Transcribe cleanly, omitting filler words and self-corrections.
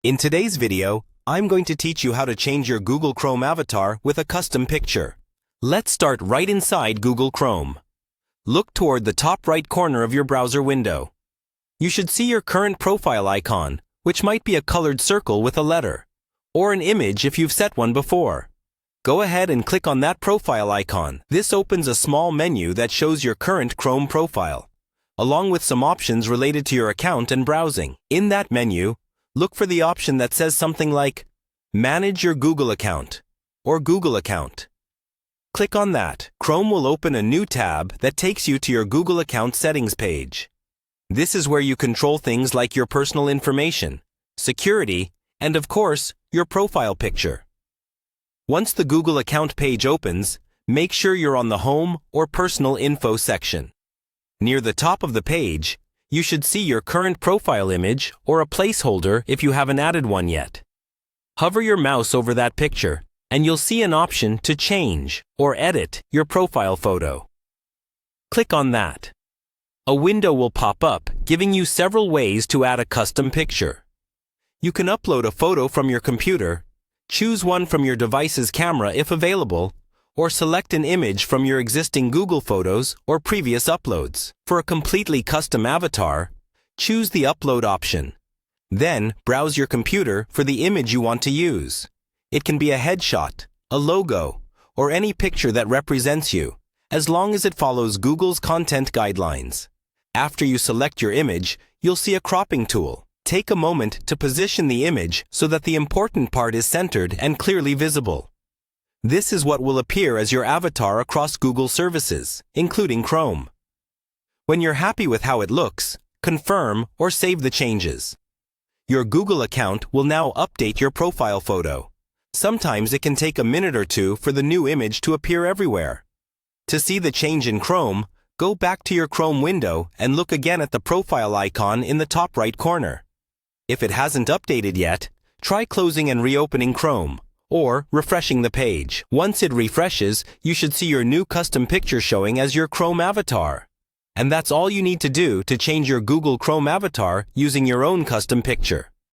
In today's video, I'm going to teach you how to change your Google Chrome avatar with a custom picture. Let's start right inside Google Chrome. Look toward the top right corner of your browser window. You should see your current profile icon, which might be a colored circle with a letter, or an image if you've set one before. Go ahead and click on that profile icon. This opens a small menu that shows your current Chrome profile, along with some options related to your account and browsing. In that menu, look for the option that says something like Manage your Google account or Google account. Click on that. Chrome will open a new tab that takes you to your Google account settings page. This is where you control things like your personal information, security, and of course, your profile picture. Once the Google account page opens, make sure you're on the Home or Personal Info section. Near the top of the page, you should see your current profile image or a placeholder if you haven't added one yet. Hover your mouse over that picture, and you'll see an option to change or edit your profile photo. Click on that. A window will pop up, giving you several ways to add a custom picture. You can upload a photo from your computer, choose one from your device's camera if available, or select an image from your existing Google Photos or previous uploads. For a completely custom avatar, choose the Upload option. Then, browse your computer for the image you want to use. It can be a headshot, a logo, or any picture that represents you, as long as it follows Google's content guidelines. After you select your image, you'll see a cropping tool. Take a moment to position the image so that the important part is centered and clearly visible. This is what will appear as your avatar across Google services, including Chrome. When you're happy with how it looks, confirm or save the changes. Your Google account will now update your profile photo. Sometimes it can take a minute or two for the new image to appear everywhere. To see the change in Chrome, go back to your Chrome window and look again at the profile icon in the top right corner. If it hasn't updated yet, try closing and reopening Chrome, or refreshing the page. Once it refreshes, you should see your new custom picture showing as your Chrome avatar. And that's all you need to do to change your Google Chrome avatar using your own custom picture.